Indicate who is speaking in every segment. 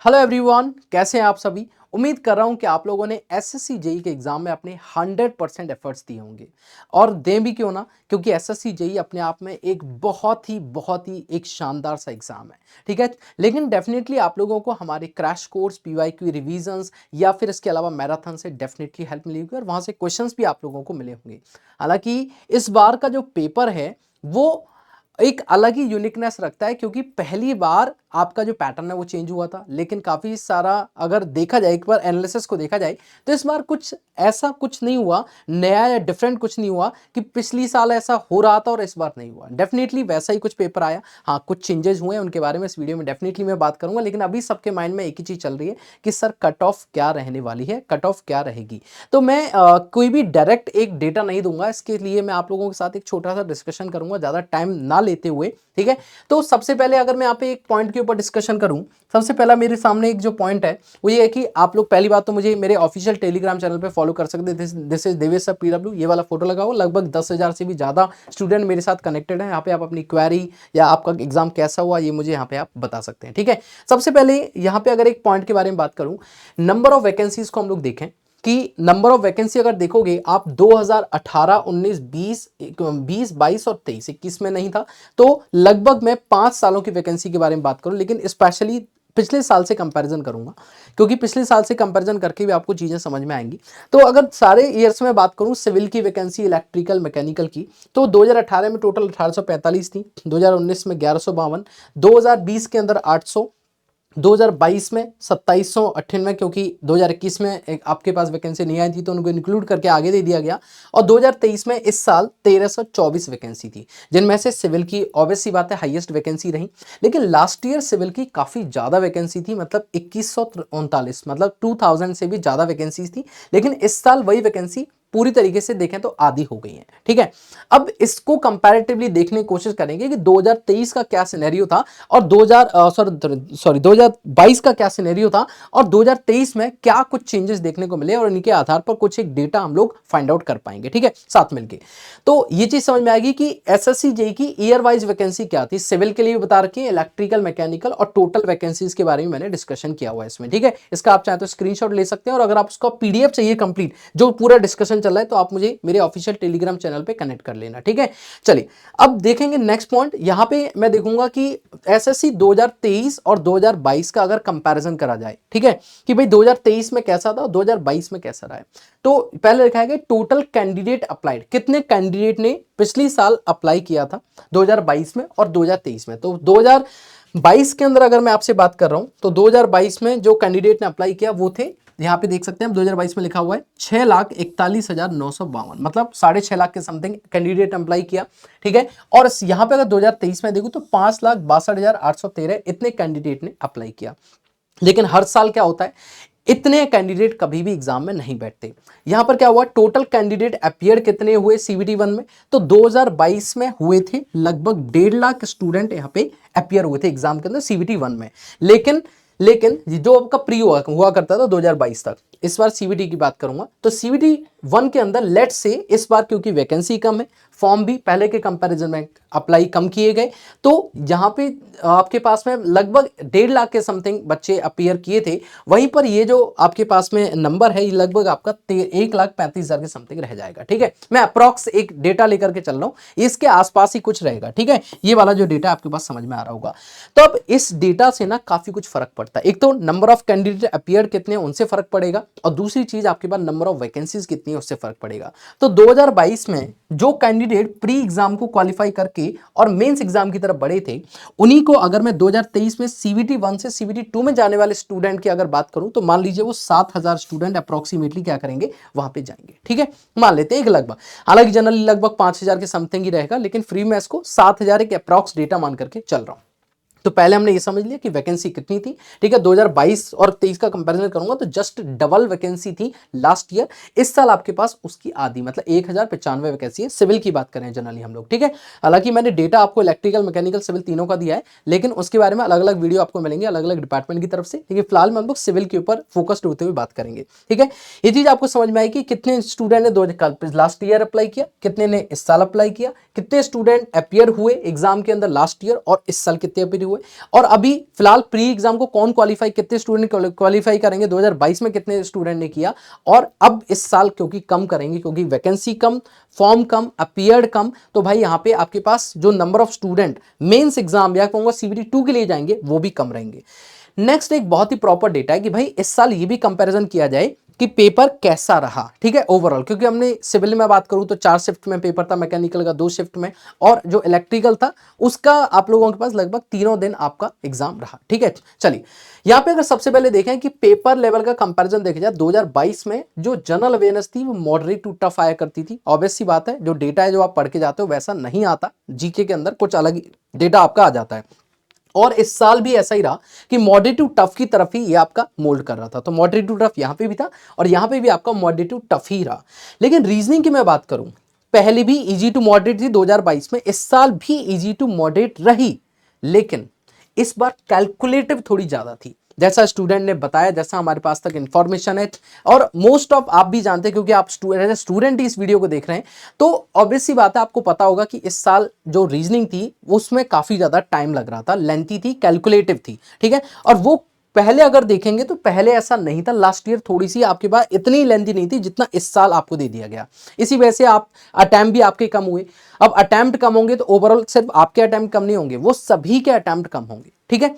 Speaker 1: Hello everyone, कैसे हैं आप सभी। उम्मीद कर रहा हूं कि आप लोगों ने एसएससी जेई के एग्जाम में अपने 100% एफर्ट्स दिए होंगे और दें भी क्यों ना, क्योंकि एसएससी जेई अपने आप में एक बहुत ही एक शानदार सा एग्जाम है। ठीक है, लेकिन डेफिनेटली आप लोगों को हमारे क्रैश कोर्स, पीवाईक्यू रिवीजन्स या फिर इसके अलावा मैराथन से डेफिनेटली हेल्प मिलेगी और वहां से क्वेश्चंस भी आप लोगों को मिले होंगे। हालांकि इस बार का जो पेपर है वो एक अलग ही यूनिकनेस रखता है, क्योंकि पहली बार आपका जो पैटर्न है वो चेंज हुआ था, लेकिन काफी सारा अगर देखा जाए, एक बार एनालिसिस को देखा जाए तो इस बार कुछ ऐसा कुछ नहीं हुआ नया या डिफरेंट, कुछ नहीं हुआ कि पिछली साल ऐसा हो रहा था और इस बार नहीं हुआ। डेफिनेटली वैसा ही कुछ पेपर आया। हाँ, कुछ चेंजेस हुए हैं, उनके बारे में इस वीडियो में डेफिनेटली मैं बात करूंगा, लेकिन अभी सबके माइंड में एक ही चीज चल रही है कि सर कट ऑफ क्या रहने वाली है, कट ऑफ क्या रहेगी। तो मैं कोई भी डायरेक्ट एक डेटा नहीं दूंगा, इसके लिए मैं आप लोगों के साथ एक छोटा सा डिस्कशन करूंगा, ज्यादा टाइम ना लेते हुए। ठीक है, तो सबसे पहले अगर मैं यहाँ पे एक पॉइंट के ऊपर डिस्कशन करूं, सबसे पहला मेरे सामने एक जो पॉइंट है वो ये है कि आप लोग पहली बात तो मुझे मेरे ऑफिशियल टेलीग्राम चैनल पे फॉलो कर सकते हैं। This is Devesh sir PW, ये वाला फोटो लगाओ। लगभग 10,000 से भी ज्यादा स्टूडेंट मेरे साथ कनेक्टेड हैं। यहाँ पे आप अपनी क्वेरी या आपका एग्जाम कैसा हुआ ये मुझे यहाँ पे आप बता सकते हैं। ठीक है, सबसे पहले यहाँ पे अगर एक पॉइंट के बारे में बात करूं, नंबर ऑफ वैकेंसीज को हम लोग देखें कि नंबर ऑफ वैकेंसी अगर देखोगे आप 2018, 19, 20, 20, 22 और 23, 21 में नहीं था। तो लगभग मैं 5 सालों की वैकेंसी के बारे में बात करूं, लेकिन स्पेशली पिछले साल से कंपैरिजन करूंगा, क्योंकि पिछले साल से कंपैरिजन करके भी आपको चीजें समझ में आएंगी। तो अगर सारे ईयर्स में बात करूं, सिविल की वैकेंसी, इलेक्ट्रिकल, मैकेनिकल की, तो 2018 में टोटल 1845 थी, 2019 में 1152, 2020 के अंदर 800, 2022 में 2798, क्योंकि 2021 में आपके पास वैकेंसी नहीं आई थी तो उनको इंक्लूड करके आगे दे दिया गया, और 2023 में इस साल 1324 वैकेंसी थी, जिनमें से सिविल की ऑब्वियस सी बात है हाईएस्ट वैकेंसी रही। लेकिन लास्ट ईयर सिविल की काफी ज्यादा वैकेंसी थी, मतलब 2139, मतलब 2000 से भी ज्यादा वैकेंसी थी। लेकिन इस साल वही वैकेंसी पूरी तरीके से देखें तो आधी हो गई है। ठीक है, अब इसको कंपैरेटिवली देखने की कोशिश करेंगे कि 2023 का क्या सिनेरियो था और 2022 का क्या सिनेरियो था और 2023 में क्या कुछ चेंजेस देखने को मिले, और इनके आधार पर कुछ एक डेटा हम लोग फाइंड आउट कर पाएंगे। ठीक है, साथ मिलके तो ये चीज समझ में आएगी कि एसएससी जेई की ईयर वाइज वैकेंसी क्या थी। सिविल के लिए बता रखी है, इलेक्ट्रिकल, मैकेनिकल और टोटल वैकेंसीज के बारे में मैंने डिस्कशन किया हुआ है इसमें। ठीक है, इसका आप चाहे तो स्क्रीनशॉट ले सकते हैं, और अगर आप उसका पीडीएफ चाहिए कंप्लीट जो पूरा डिस्कशन चल रहा है, तो आप मुझे मेरे ऑफिशियल टेलीग्राम चैनल पे कनेक्ट कर लेना। ठीक है, चलिए अब देखेंगे नेक्स्ट पॉइंट। यहां पे मैं देखूंगा कि एसएससी 2023 और 2022 का अगर कंपैरिजन करा जाए, ठीक है, कि भाई 2023 में कैसा था और 2022 में कैसा रहा है। तो पहले लिखा है कि टोटल कैंडिडेट अप्लाइड, कितने कैंडिडेट ने पिछली साल अप्लाई किया था 2022 में और 2023 में। तो 2022 के अंदर अगर मैं आपसे बात कर रहा हूं, तो 2022 में जो कैंडिडेट ने अप्लाई किया वो थे, यहाँ पे देख सकते हैं 2022 में लिखा हुआ है 6,41,952, मतलब 6.5 लाख के समथिंग कैंडिडेट अप्लाई किया। ठीक है, और यहाँ पे अगर 2023 में देखूं तो 5,62,813 इतने कैंडिडेट ने अप्लाई किया। लेकिन हर साल क्या होता है, इतने कैंडिडेट कभी भी एग्जाम में नहीं बैठते। यहां पर क्या हुआ, टोटल कैंडिडेट अपियर कितने हुए सीवीटी 1 में, तो 2022 में हुए थे लगभग 1.5 लाख स्टूडेंट यहां पे अपियर हुए थे एग्जाम के अंदर सीवीटी 1 में। लेकिन जो आपका प्री हुआ करता था 2022 तक, इस बार सीवीटी की बात करूंगा, तो सीवीटी 1 के अंदर लेट से इस बार क्योंकि वैकेंसी कम है, फॉर्म भी पहले के कंपैरिजन में अप्लाई कम किए गए, तो यहाँ पे आपके पास में लगभग 1.5 लाख के समथिंग बच्चे अपीयर किए थे। वहीं पर ये जो आपके पास में नंबर है, ये लगभग आपका 1,35,000 के समथिंग रह जाएगा। ठीक है, मैं अप्रॉक्स एक डेटा लेकर के चल रहा हूँ, इसके आसपास ही कुछ रहेगा। ठीक है, ये वाला जो डेटा आपके पास समझ में आ रहा होगा। तो अब इस डेटा से ना काफी कुछ फर्क पड़ता है। एक तो नंबर ऑफ कैंडिडेट अपीयर कितने हैं उनसे फर्क पड़ेगा, और दूसरी चीज आपके पास नंबर ऑफ वैकेंसीज कितनी है उससे फर्क पड़ेगा। तो 2022 में जो कैंडिडेट प्री एग्जाम को क्वालिफाई करके और मेंस एग्जाम की तरफ बढ़े थे, उन्हीं को अगर मैं 2023 में सीवीटी 1 से सीवीटी 2 में जाने वाले स्टूडेंट की अगर बात करूं, तो मान लीजिए वो 7,000 स्टूडेंट अप्रोक्सीमेटली क्या करेंगे, वहां पे जाएंगे। ठीक है, मान लेते हैं एक लगभग, हालांकि जनरली लगभग 5,000 के समथिंग ही रहेगा, लेकिन फ्री में इसको 7,000 एक अप्रॉक्स डेटा मान करके चल रहा हूं। तो पहले हमने ये समझ लिया कि वैकेंसी कितनी थी। ठीक है, 2022 और 23 का कंपैरिजन करूंगा तो जस्ट डबल वैकेंसी थी लास्ट ईयर। इस साल आपके पास उसकी आधी, मतलब 1,095 वैकेंसी है सिविल की बात करें जनरली हम लोग। ठीक है, हालांकि मैंने डेटा आपको इलेक्ट्रिकल, मैकेनिकल, सिविल तीनों का दिया है, लेकिन उसके बारे में अलग अलग वीडियो आपको मिलेंगे अलग अलग डिपार्टमेंट की तरफ से। लेकिन फिलहाल में हम लोग सिविल के ऊपर फोकस्ड होते हुए बात करेंगे। ठीक है, ये चीज आपको समझ में आएगी कितने स्टूडेंट ने लास्ट ईयर अप्लाई किया, कितने ने इस साल अप्लाई किया, कितने स्टूडेंट अपियर हुए एग्जाम के अंदर लास्ट ईयर और इस साल कितने अपियर हुए। हुए। और अभी फिलहाल प्री एग्जाम को कौन क्वालिफाई, कितने स्टूडेंट क्वालिफाई करेंगे, 2022 में कितने स्टूडेंट ने किया, और अब इस साल क्योंकि कम करेंगे, क्योंकि वैकेंसी कम, फॉर्म कम, अपीयर्ड कम, तो भाई यहाँ पे आपके पास जो number of student mains exam या कहूंगा CBT 2 के लिए जाएंगे वो भी कम रहेंगे। नेक्स्ट एक बहुत ही प्रॉपर डेटा है कि भाई इस साल ये भी कंपैरिजन किया जाए कि पेपर कैसा रहा, ठीक है, ओवरऑल। क्योंकि हमने सिविल में बात करूं तो 4 शिफ्ट में पेपर था, मैकेनिकल का 2 शिफ्ट में, और जो इलेक्ट्रिकल था उसका आप लोगों के पास लगभग 3 दिन आपका एग्जाम रहा, ठीक है। चलिए यहां पे अगर सबसे पहले देखें कि पेपर लेवल का कंपैरिजन देखा जाए, 2022 में जो जनरल अवेयरनेस थी वो मॉडरेट टू टफ आया करती थी। ऑब्वियस सी बात है, जो डेटा है जो आप पढ़ के जाते हो वैसा नहीं आता, जीके के अंदर कुछ अलग डेटा आपका आ जाता है। और इस साल भी ऐसा ही रहा कि मॉडरेट टू टफ की तरफ ही ये आपका मोल्ड कर रहा था। तो मॉडरेट टू टफ यहां पे भी था और यहां पे भी आपका मॉडरेट टू टफ ही रहा। लेकिन रीजनिंग की मैं बात करूं, पहले भी इजी टू मॉडरेट थी 2022 में, इस साल भी इजी टू मॉडरेट रही, लेकिन इस बार कैलकुलेटिव थोड़ी ज्यादा थी, जैसा स्टूडेंट ने बताया, जैसा हमारे पास तक इंफॉर्मेशन है। और मोस्ट ऑफ आप भी जानते हैं क्योंकि आप स्टूडेंट ही इस वीडियो को देख रहे हैं, तो ऑब्वियस सी बात है आपको पता होगा कि इस साल जो रीजनिंग थी उसमें काफी ज्यादा टाइम लग रहा था, लेंथी थी, कैलकुलेटिव थी, ठीक है। और वो पहले अगर देखेंगे तो पहले ऐसा नहीं था, लास्ट ईयर थोड़ी सी आपके पास इतनी लेंथी नहीं थी जितना इस साल आपको दे दिया गया। इसी वजह से आप अटेम्प्ट भी आपके कम हुए। अब अटेम्प्ट कम होंगे तो ओवरऑल सिर्फ आपके अटेम्प्ट कम नहीं होंगे, वो सभी के अटेम्प्ट कम होंगे, ठीक है।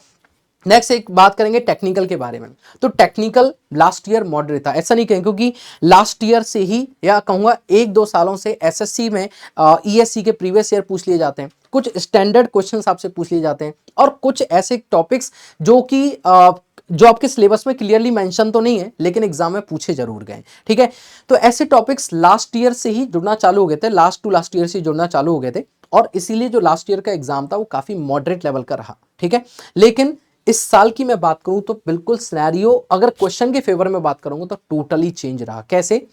Speaker 1: नेक्स्ट एक बात करेंगे टेक्निकल के बारे में। तो टेक्निकल लास्ट ईयर मॉडरेट था, ऐसा नहीं कहें, क्योंकि लास्ट ईयर से ही या कहूंगा 1-2 सालों से एसएससी में ईएससी के प्रीवियस ईयर पूछ लिए जाते हैं, कुछ स्टैंडर्ड क्वेश्चंस आपसे पूछ लिए जाते हैं, और कुछ ऐसे टॉपिक्स जो कि जो आपके सिलेबस में क्लियरली मेंशन तो नहीं है लेकिन एग्जाम में पूछे जरूर गए, ठीक है। तो ऐसे टॉपिक्स लास्ट ईयर से ही जुड़ना चालू हो गए थे, लास्ट टू लास्ट ईयर से जुड़ना चालू हो गए थे, और इसीलिए जो लास्ट ईयर का एग्जाम था वो काफी मॉडरेट लेवल का रहा, ठीक है। लेकिन इस साल की मैं बात करूं तो बिल्कुल सिनेरियो, अगर क्वेश्चन के फेवर में बात करूंगा तो टोटली चेंज रहा। कैसे?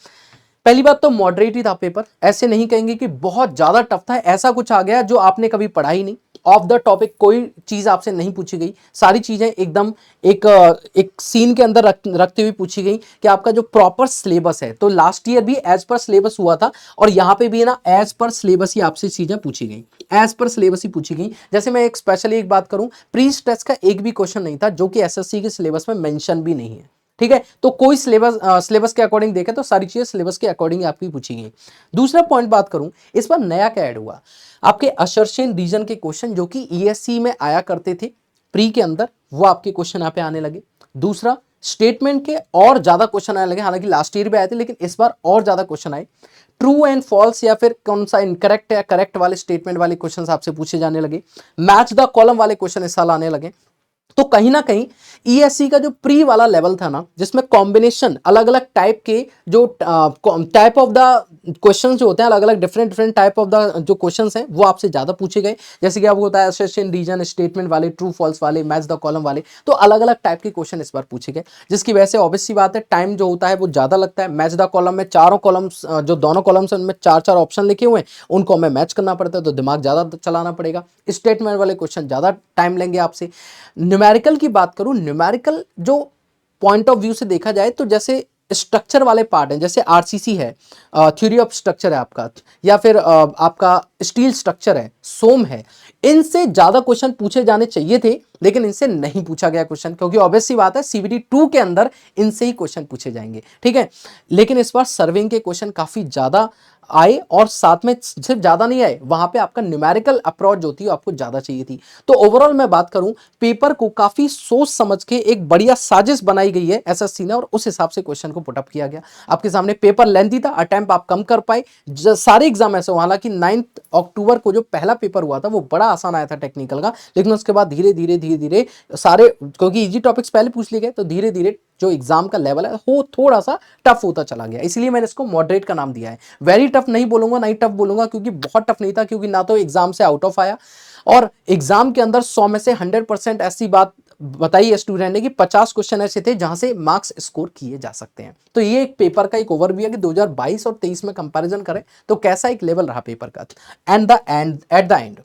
Speaker 1: पहली बात तो मॉडरेट ही था पेपर, ऐसे नहीं कहेंगे कि बहुत ज्यादा टफ था, ऐसा कुछ आ गया जो आपने कभी पढ़ा ही नहीं, ऑफ द टॉपिक कोई चीज आपसे नहीं पूछी गई, सारी चीजें एकदम एक सीन के अंदर रखते हुए पूछी गई कि आपका जो प्रॉपर सिलेबस है। तो लास्ट ईयर भी एज पर सिलेबस हुआ था और यहां पे भी ना एज पर सिलेबस ही आपसे चीजें पूछी गई, एज पर सिलेबस ही पूछी गई। जैसे मैं एक स्पेशली एक बात करूं, प्री टेस्ट का एक भी क्वेश्चन नहीं था जो कि एसएससी के सिलेबस में मेंशन भी नहीं है, ठीक है। तो कोई सिलेबस के अकॉर्डिंग देखे तो सारी चीजें सिलेबस के अकॉर्डिंग आपकी पूछी गई। दूसरा पॉइंट बात करूं, इस बार नया क्या ऐड हुआ, आपके असर्शन रीजन के क्वेश्चन जो कि ईएससी में आया करते थे प्री के अंदर, वो आपके क्वेश्चन यहाँ पे आने लगे। दूसरा, स्टेटमेंट के और ज्यादा क्वेश्चन आने लगे, हालांकि लास्ट ईयर भी आए थे लेकिन इस बार और ज्यादा क्वेश्चन आए। ट्रू एंड फॉल्स या फिर कौन सा इनकरेक्ट या करेक्ट वाले स्टेटमेंट वाले क्वेश्चन आपसे पूछे जाने लगे। मैच द कॉलम वाले क्वेश्चन इस साल आने लगे। तो कहीं ना कहीं ईएससी का जो प्री वाला लेवल था ना, जिसमें कॉम्बिनेशन अलग अलग टाइप के जो टाइप ऑफ द क्वेश्चंस जो होते हैं, अलग अलग डिफरेंट टाइप ऑफ द जो क्वेश्चंस हैं वो आपसे ज्यादा पूछे गए। जैसे कि आपको होता है असर्शन रीजन, स्टेटमेंट वाले, ट्रू फॉल्स वाले, मैच द कॉलम वाले, तो अलग अलग टाइप के क्वेश्चन इस बार पूछे गए, जिसकी वजह से ऑब्वियस सी बात है टाइम जो होता है वो ज्यादा लगता है। मैच द कॉलम में चारों कॉलम्स, जो दोनों कॉलम्स हैं उनमें 4-4 ऑप्शन लिखे हुए हैं, उनको हमें मैच करना पड़ता है तो दिमाग ज्यादा चलाना पड़ेगा। स्टेटमेंट वाले क्वेश्चन ज्यादा टाइम लेंगे आपसे। न्यूमेरिकल की बात करूं, न्यूमेरिकल जो पॉइंट ऑफ व्यू से देखा जाए तो जैसे स्ट्रक्चर वाले पार्ट हैं, जैसे आरसीसी है, थ्योरी ऑफ स्ट्रक्चर है आपका, या फिर आपका स्टील स्ट्रक्चर है, सोम है, इनसे ज्यादा क्वेश्चन पूछे जाने चाहिए थे लेकिन इनसे नहीं पूछा गया क्वेश्चन, क्योंकि ऑब्वियस सी बात है सीबीटी 2 के अंदर इनसे ही क्वेश्चन पूछे जाएंगे, ठीक है। लेकिन इस बार सर्विंग के क्वेश्चन काफी ज्यादा आए और साथ में सिर्फ ज्यादा नहीं आए, वहां पे आपका न्यूमेरिकल अप्रोच जो थी आपको ज्यादा चाहिए थी। तो ओवरऑल मैं बात करूं, पेपर को काफी सोच समझ के एक बढ़िया साजिश बनाई गई है एसएससी ने, और उस हिसाब से क्वेश्चन को पुटअप किया गया। आपके सामने पेपर लेंथी था, अटेम्प्ट आप कम कर पाए, सारे एग्जाम ऐसे, हालांकि 9 अक्टूबर को जो पहला पेपर हुआ था वो बड़ा आसान आया था टेक्निकल का, लेकिन उसके बाद धीरे धीरे सारे, क्योंकि इजी टॉपिक्स पहले पूछ लिए गए तो धीरे धीरे जो एग्जाम का लेवल है वो थोड़ा सा टफ होता चला गया, इसलिए मैंने इसको मॉडरेट का नाम दिया है। वेरी टफ नहीं बोलूंगा, नहीं टफ बोलूंगा, क्योंकि बहुत टफ नहीं था, क्योंकि ना तो एग्जाम से आउट ऑफ आया, और एग्जाम के अंदर 100 में से 100% ऐसी बात बताई है स्टूडेंट ने कि 50 क्वेश्चन ऐसे थे जहां से मार्क्स स्कोर किए जा सकते हैं। तो ये एक पेपर का एक ओवरव्यू है कि 2022 और 23 में कंपैरिजन करें तो कैसा एक लेवल रहा पेपर का। At the end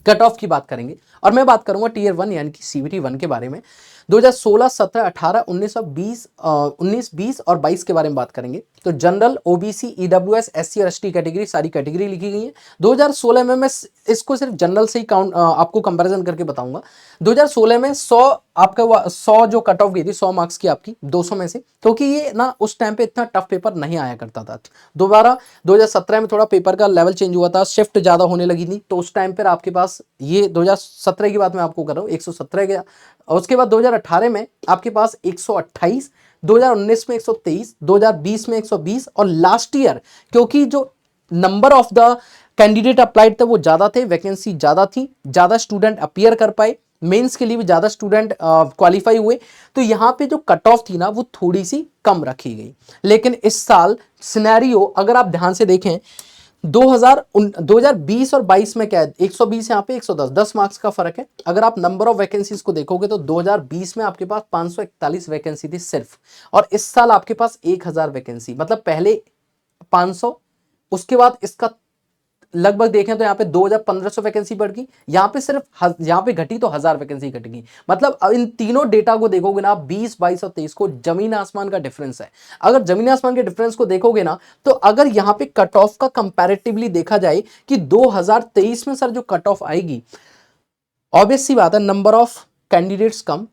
Speaker 1: cut off की बात करेंगे और मैं बात करूंगा टीयर 1 यानी कि सीबीटी 1 के बारे में। 2016, 17, 18, 19 और 20, 19, 20 और 22 के बारे में बात करेंगे तो जनरल, ओबीसी, ईडब्ल्यूएस, एससी और एसटी कैटेगरी, सारी कैटेगरी लिखी गई है। 2016 में मैं इसको सिर्फ जनरल से ही काउंट आपको कंपैरिजन करके बताऊंगा। 2016 में 100 आपका 100 जो कट ऑफ गई थी 100 मार्क्स की आपकी 200 में से, क्योंकि ये ना उस टाइम पे इतना टफ पेपर नहीं आया करता था। दोबारा 2017 में थोड़ा पेपर का लेवल चेंज हुआ था, शिफ्ट ज्यादा होने लगी थी, तो उस टाइम पर आपके पास ये 2017 की बात मैं आपको कर रहा हूँ 117 गया। और उसके बाद 2018 में आपके पास 128, 2019 में 123, 2020 में 120 और लास्ट ईयर क्योंकि जो number of the candidate applied थे वो ज्यादा थे, वैकेंसी ज्यादा थी, ज्यादा स्टूडेंट अपीयर कर पाए, मेंस के लिए भी ज्यादा स्टूडेंट क्वालिफाई हुए, तो यहां पे जो कट ऑफ थी ना वो थोड़ी सी कम रखी गई। लेकिन इस साल सिनेरियो अगर आप ध्यान से देखें 2020 और 22 में क्या है, 120 यहाँ पे 110, 10 मार्क्स का फर्क है। अगर आप नंबर ऑफ वैकेंसीज को देखोगे तो 2020 में आपके पास 541 वैकेंसी थी सिर्फ, और इस साल आपके पास 1000 वैकेंसी, मतलब पहले 500, उसके बाद इसका लगभग देखें तो यहाँ पे 2500 वैकेंसी बढ़ गई, यहाँ पे सिर्फ यहाँ पे घटी तो 1000 वैकेंसी घट गई। मतलब इन तीनों डेटा को देखोगे ना आप 20, 22 और 23 को जमीन आसमान का डिफरेंस है। अगर जमीन आसमान के डिफरेंस को देखोगे ना तो अगर यहाँ पे कट ऑफ का कंपैरेटिवली देखा जाए कि 2023 में सर जो कट ऑफ आएगी, ऑब्वियस सी बात है number of candidates come,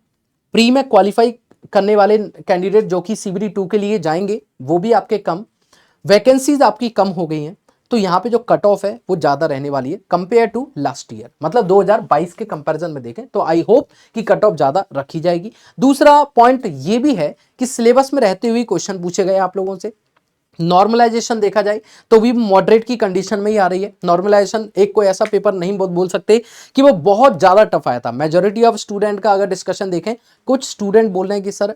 Speaker 1: pre में क्वालिफाई करने वाले कैंडिडेट जो कि सीबीडी 2 के लिए जाएंगे वो भी आपके कम, वैकेंसीज आपकी कम हो गई हैं, तो यहाँ पे जो कट ऑफ है वो ज्यादा रहने वाली है कंपेयर टू लास्ट ईयर, मतलब 2022 के कंपैरिजन में देखें तो आई होप कि कट ऑफ ज्यादा रखी जाएगी। दूसरा पॉइंट ये भी है कि सिलेबस में रहते हुए क्वेश्चन पूछे गए आप लोगों से। नॉर्मलाइजेशन देखा जाए तो भी मॉडरेट की कंडीशन में ही आ रही है। नॉर्मलाइजेशन एक कोई ऐसा पेपर नहीं बोल सकते कि वो बहुत ज्यादा टफ आया था। मेजॉरिटी ऑफ स्टूडेंट का अगर डिस्कशन देखें, कुछ स्टूडेंट बोल रहे हैं कि सर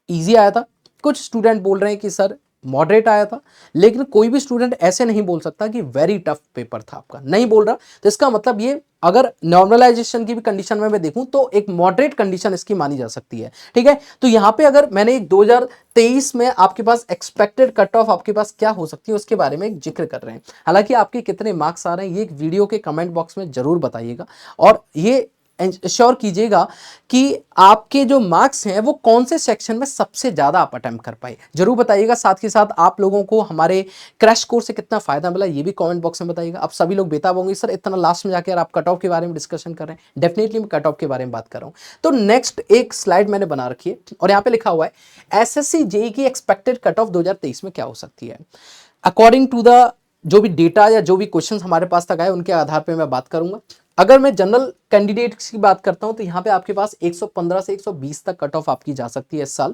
Speaker 1: इजी आया था, कुछ स्टूडेंट बोल रहे हैं कि सर मॉडरेट आया था, लेकिन कोई भी स्टूडेंट ऐसे नहीं बोल सकता कि वेरी टफ पेपर था आपका, नहीं बोल रहा। तो इसका मतलब ये अगर नॉर्मलाइजेशन की भी कंडीशन में मैं देखूं तो एक मॉडरेट कंडीशन इसकी मानी जा सकती है, ठीक है। तो यहां पे अगर मैंने 2023 में आपके पास एक्सपेक्टेड कट ऑफ आपके पास क्या हो सकती है उसके बारे में एक जिक्र कर रहे हैं। हालांकि आपके कितने मार्क्स आ रहे हैं ये एक वीडियो के कमेंट बॉक्स में जरूर बताइएगा, और ये श्योर कीजिएगा कि आपके जो मार्क्स हैं वो कौन से सेक्शन में सबसे ज्यादा आप अटेम्प्ट कर पाए, जरूर बताइएगा। साथ ही साथ आप लोगों को हमारे क्रैश कोर्स से कितना फायदा मिला ये भी कमेंट बॉक्स में बताइएगा। आप सभी लोग बेताब होंगे सर इतना लास्ट में जाकर आप कट ऑफ के बारे में डिस्कशन कर रहे हैं, डेफिनेटली मैं कट ऑफ के बारे में बात कर रहा हूं। तो नेक्स्ट एक स्लाइड मैंने बना रखी है और यहाँ पे लिखा हुआ है एसएससी जेईई की एक्सपेक्टेड कट ऑफ 2023 में क्या हो सकती है। अकॉर्डिंग टू द जो भी डेटा या जो भी क्वेश्चन हमारे पास तक आए उनके आधार पर मैं बात करूंगा। अगर मैं जनरल कैंडिडेट्स की बात करता हूं तो यहां पे आपके पास 115 से 120 तक कट ऑफ आपकी जा सकती है इस साल।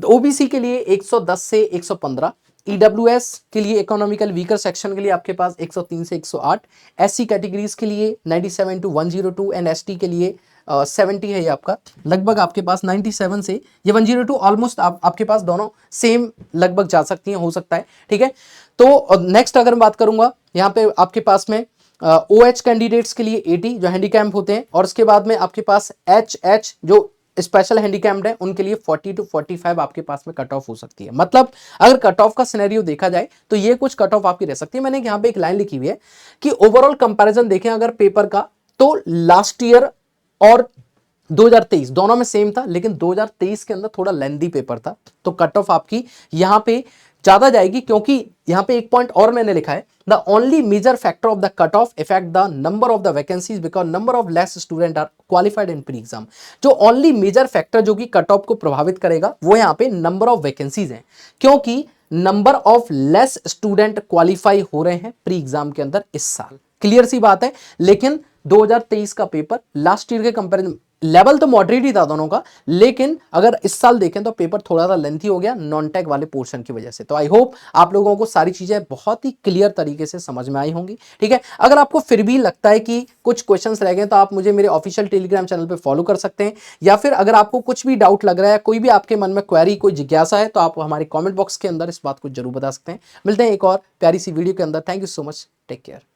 Speaker 1: ओबीसी के लिए 110 से 115, ईडब्ल्यूएस के लिए इकोनॉमिकल वीकर सेक्शन के लिए आपके पास 103 से 108, एससी कैटेगरीज के लिए 97 टू 102 एंड एसटी के लिए 70 है ये आपका, लगभग आपके पास 97 से ये 102 ऑलमोस्ट आपके पास दोनों सेम लगभग जा सकती हैं, हो सकता है, ठीक है। तो नेक्स्ट अगर मैं बात करूंगा यहाँ पे आपके पास में OH कैंडिडेट्स के लिए 80 जो हैंडीकैम्प होते हैं, और उसके बाद में आपके पास HH जो स्पेशल हैंडीकैम्प्ड है उनके लिए 40 टू 45 आपके पास में कट ऑफ हो सकती है। मतलब अगर कट ऑफ का सिनेरियो देखा जाए तो ये कुछ कट ऑफ आपकी रह सकती है। मैंने यहाँ पे एक लाइन लिखी हुई है कि ओवरऑल कंपैरिजन देखें अगर पेपर का तो लास्ट ईयर और 2023 दोनों में सेम था, लेकिन 2023 के अंदर थोड़ा लेंथी पेपर था, तो कट ऑफ आपकी यहां पे ज्यादा जाएगी। क्योंकि यहां पे एक पॉइंट और मैंने लिखा है the only major factor of the cut off effect the number of the vacancies because number of less student are qualified in pre exam. जो ओनली मेजर फैक्टर जो कि कट ऑफ को प्रभावित करेगा वो यहाँ पे नंबर ऑफ वैकेंसीज है, क्योंकि number of less student qualify हो रहे हैं प्री एग्जाम के अंदर इस साल, क्लियर सी बात है। लेकिन 2023 का पेपर लास्ट ईयर के कंपेरिजन लेवल तो मॉडरेट ही था दोनों का, लेकिन अगर इस साल देखें तो पेपर थोड़ा सा लेंथी हो गया नॉन टेक वाले पोर्शन की वजह से। तो आई होप आप लोगों को सारी चीजें बहुत ही क्लियर तरीके से समझ में आई होंगी, ठीक है। अगर आपको फिर भी लगता है कि कुछ क्वेश्चंस रह गए तो आप मुझे मेरे ऑफिशियल टेलीग्राम चैनल पे फॉलो कर सकते हैं, या फिर अगर आपको कुछ भी डाउट लग रहा है, कोई भी आपके मन में क्वेरी कोई जिज्ञासा है तो आप हमारे कॉमेंट बॉक्स के अंदर इस बात को जरूर बता सकते हैं। मिलते हैं एक और प्यारी सी वीडियो के अंदर। Thank you so much, take care.